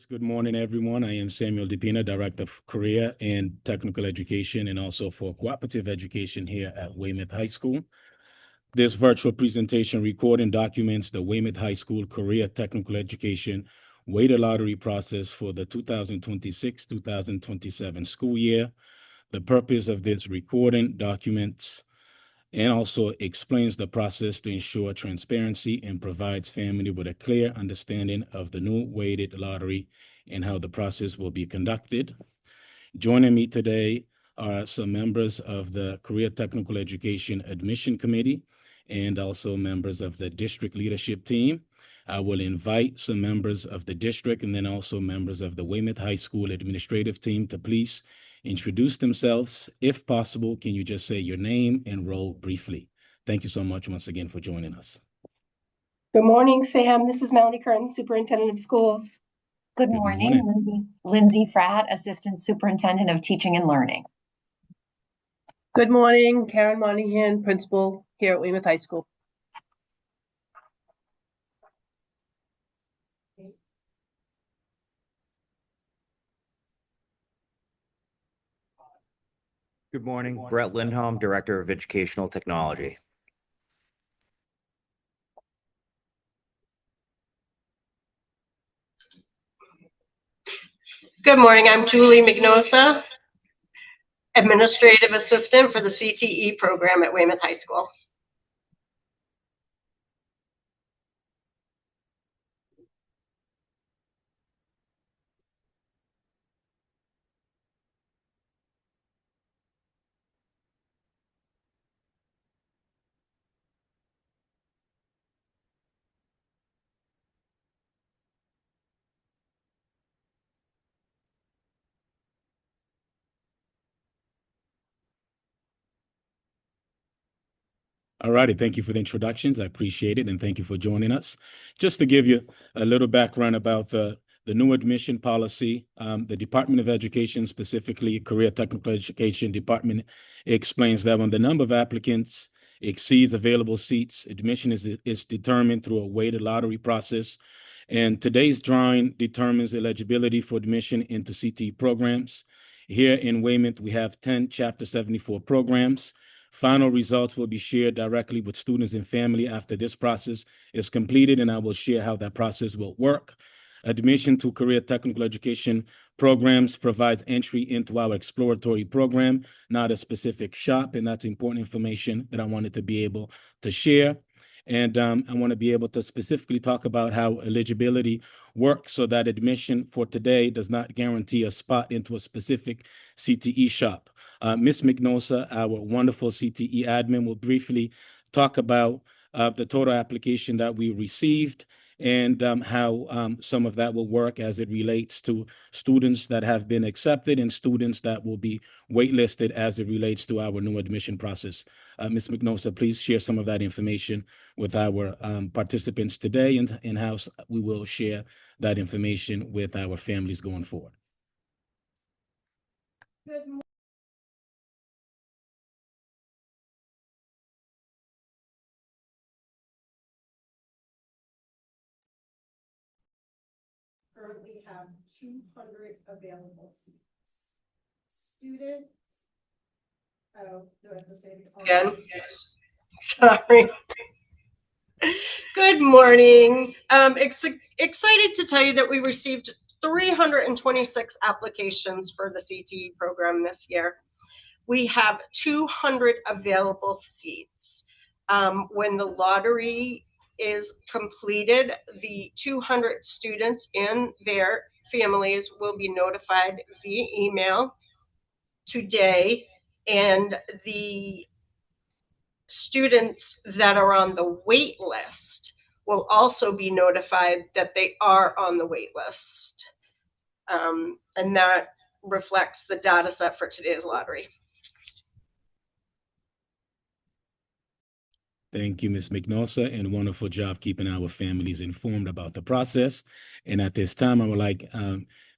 Good morning, everyone. I am Samuel DePina, Director of Career and Technical Education and also for Cooperative Education here at Weymouth High School. This virtual presentation recording documents the Weymouth High School Career Technical Education weighted lottery process for the 2026-2027 school year. The purpose of this recording documents and also explains the process to ensure transparency and provides family with a clear understanding of the new weighted lottery and how the process will be conducted. Joining me today are some members of the Career Technical Education Admission Committee and also members of the district leadership team. I will invite some members of the district and then also members of the Weymouth High School administrative team to please introduce themselves. If possible, can you just say your name and role briefly? Thank you so much once again for joining us. Good morning, Sam. This is Melanie Curtin, Superintendent of Schools. Good morning. Lindsay Fratt, Assistant Superintendent of Teaching and Learning. Good morning, Karen Monahan, Principal here at Weymouth High School. Good morning, Brett Lindholm, Director of Educational Technology. Good morning, I'm Julie Mignosa, Administrative Assistant for the CTE program at Weymouth High School. All righty, thank you for the introductions. I appreciate it, and thank you for joining us. Just to give you a little background about the new admission policy, the Department of Education, specifically Career Technical Education Department, explains that when the number of applicants exceeds available seats, admission is determined through a weighted lottery process. And today's drawing determines eligibility for admission into CTE programs. Here in Weymouth, we have 10 Chapter 74 programs. Final results will be shared directly with students and family after this process is completed, and I will share how that process will work. Admission to career technical education programs provides entry into our exploratory program, not a specific shop, and that's important information that I wanted to be able to share. And I want to be able to specifically talk about how eligibility works so that admission for today does not guarantee a spot into a specific CTE shop. Ms. Mignosa, our wonderful CTE admin, will briefly talk about the total application that we received and how some of that will work as it relates to students that have been accepted and students that will be waitlisted as it relates to our new admission process. Ms. Mignosa, please share some of that information with our participants today and how we will share that information with our families going forward. Good morning. Currently have 200 available seats. Students, oh, do I have to say it again? Yes. Sorry. Good morning. Excited to tell you that we received 326 applications for the CTE program this year. We have 200 available seats. When the lottery is completed, the 200 students and their families will be notified via email today, and the students that are on the wait list will also be notified that they are on the wait list. And that reflects the data set for today's lottery. Thank you, Ms. Mignosa, and wonderful job keeping our families informed about the process. And at this time, I would like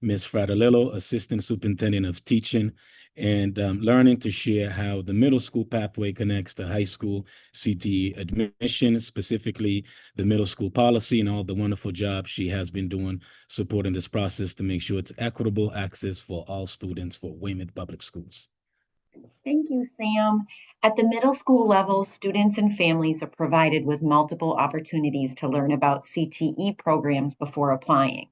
Ms. Fratellillo, Assistant Superintendent of Teaching and learning to share how the middle school pathway connects to high school CTE admission, specifically the middle school policy and all the wonderful job she has been doing supporting this process to make sure it's equitable access for all students for Weymouth Public Schools. Thank you, Sam. At the middle school level, students and families are provided with multiple opportunities to learn about CTE programs before applying.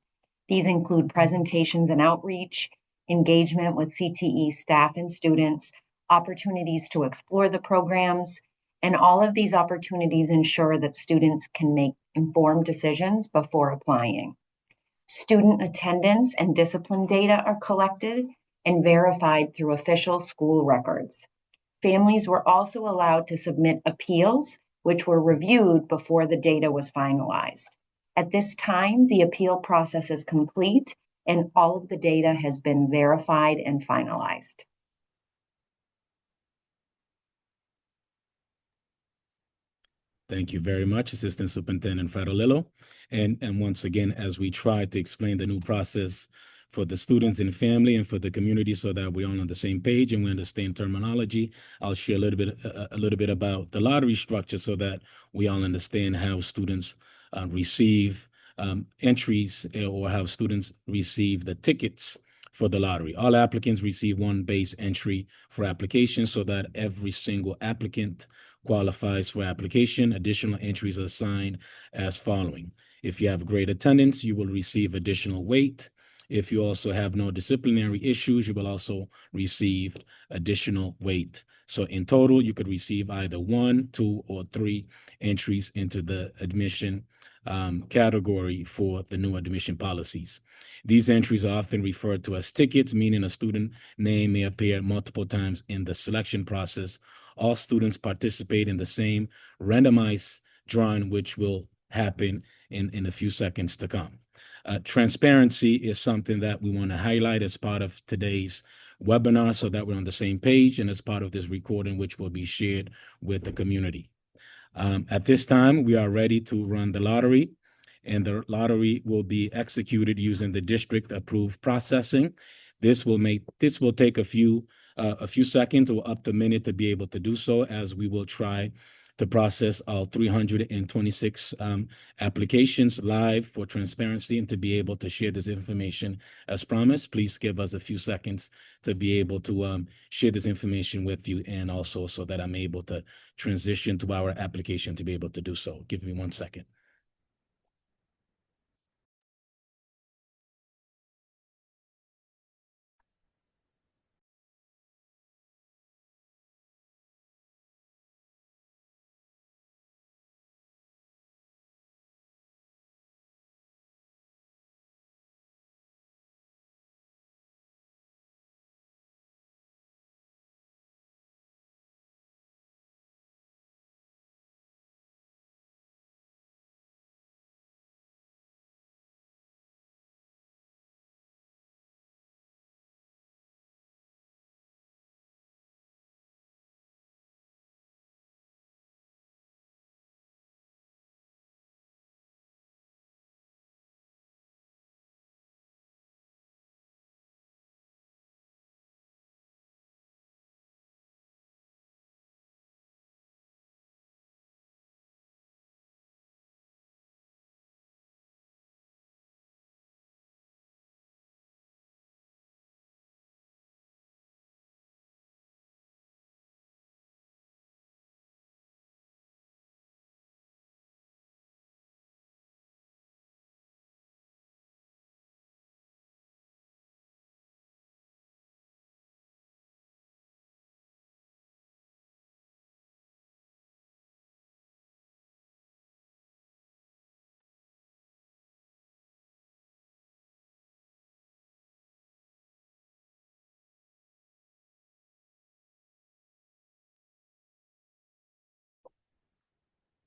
These include presentations and outreach, engagement with CTE staff and students, opportunities to explore the programs, and all of these opportunities ensure that students can make informed decisions before applying. Student attendance and discipline data are collected and verified through official school records. Families were also allowed to submit appeals, which were reviewed before the data was finalized. At this time, the appeal process is complete and all of the data has been verified and finalized. Thank you very much, Assistant Superintendent Fratolillo. And once again, as we try to explain the new process for the students and family and for the community so that we're all on the same page and we understand terminology, I'll share a little bit about the lottery structure so that we all understand how students receive entries or how students receive the tickets for the lottery. All applicants receive one base entry for application so that every single applicant qualifies for application. Additional entries are assigned as following. If you have great attendance, you will receive additional weight. If you also have no disciplinary issues, you will also receive additional weight. So in total, you could receive either 1, 2, or 3 entries into the admission category for the new admission policies. These entries are often referred to as tickets, meaning a student name may appear multiple times in the selection process. All students participate in the same randomized drawing, which will happen in a few seconds to come. Transparency is something that we want to highlight as part of today's webinar so that we're on the same page and as part of this recording, which will be shared with the community. At this time, we are ready to run the lottery, and the lottery will be executed using the district-approved processing. This will take a few seconds or up to a minute to be able to do so, as we will try to process all 326 applications live for transparency and to be able to share this information as promised. Please give us a few seconds to be able to share this information with you, and also so that I'm able to transition to our application to be able to do so. Give me 1 second.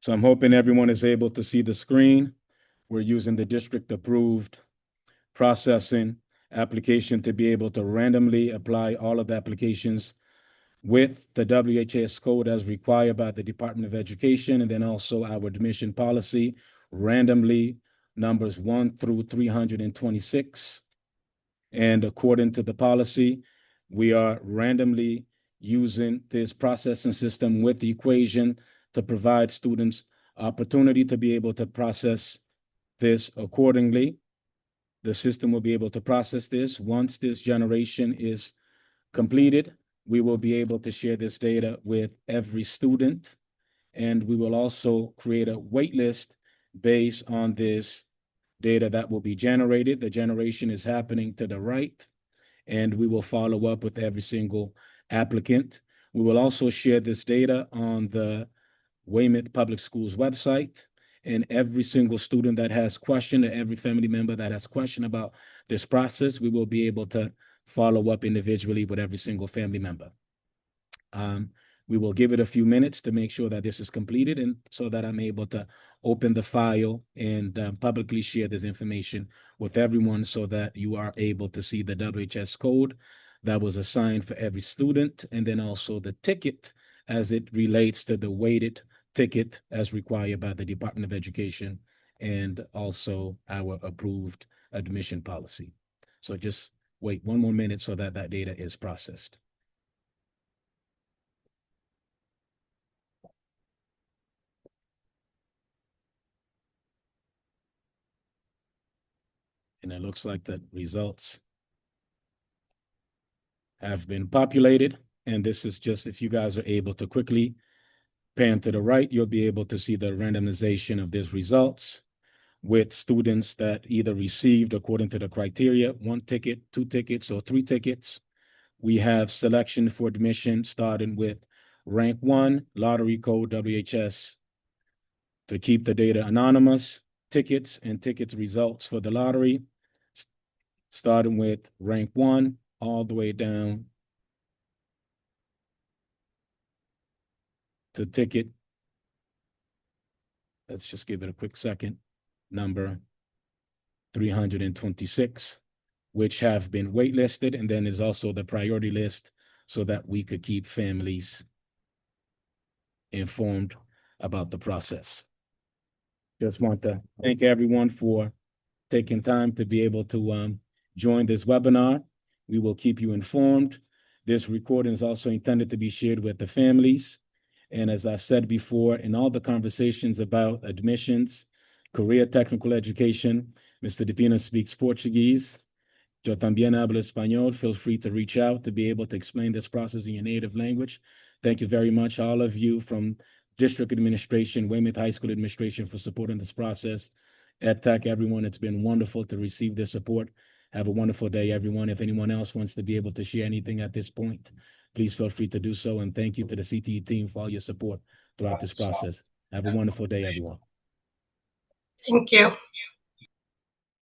So I'm hoping everyone is able to see the screen. We're using the district-approved processing application to be able to randomly apply all of the applications with the WHS code as required by the Department of Education, and then also our admission policy, randomly numbers 1 through 326. And according to the policy, We are randomly using this processing system with the equation to provide students opportunity to be able to process this accordingly. The system will be able to process this. Once this generation is completed, we will be able to share this data with every student. And we will also create a wait list based on this data that will be generated. The generation is happening to the right, and we will follow up with every single applicant. We will also share this data on the Weymouth Public Schools website, and every single student that has question, or every family member that has question about this process, we will be able to follow up individually with every single family member. We will give it a few minutes to make sure that this is completed, and so that I'm able to open the file and publicly share this information with everyone, so that you are able to see the WHS code that was assigned for every student, and then also the ticket as it relates to the weighted ticket as required by the Department of Education, and also our approved admission policy. So just wait one more minute so that that data is processed. And it looks like the results have been populated. And this is just, if you guys are able to quickly pan to the right, you'll be able to see the randomization of these results with students that either received, according to the criteria, 1 ticket, 2 tickets, or 3 tickets. We have selection for admission starting with rank 1, lottery code WHS, to keep the data anonymous, tickets and tickets results for the lottery, starting with rank 1 all the way down to ticket. Let's just give it a quick second. Number 326, which have been waitlisted, and then there's also the priority list, so that we could keep families informed about the process. Just want to thank everyone for taking time to be able to join this webinar. We will keep you informed. This recording is also intended to be shared with the families. And as I said before, in all the conversations about admissions, career technical education, Mr. DePina speaks Portuguese. Yo también hablo español. Feel free to reach out to be able to explain this process in your native language. Thank you very much, all of you from District Administration, Weymouth High School Administration, for supporting this process. EdTech, everyone, it's been wonderful to receive this support. Have a wonderful day, everyone. If anyone else wants to be able to share anything at this point, please feel free to do so. And thank you to the CTE team for all your support throughout this process. Have a wonderful day, everyone. Thank you.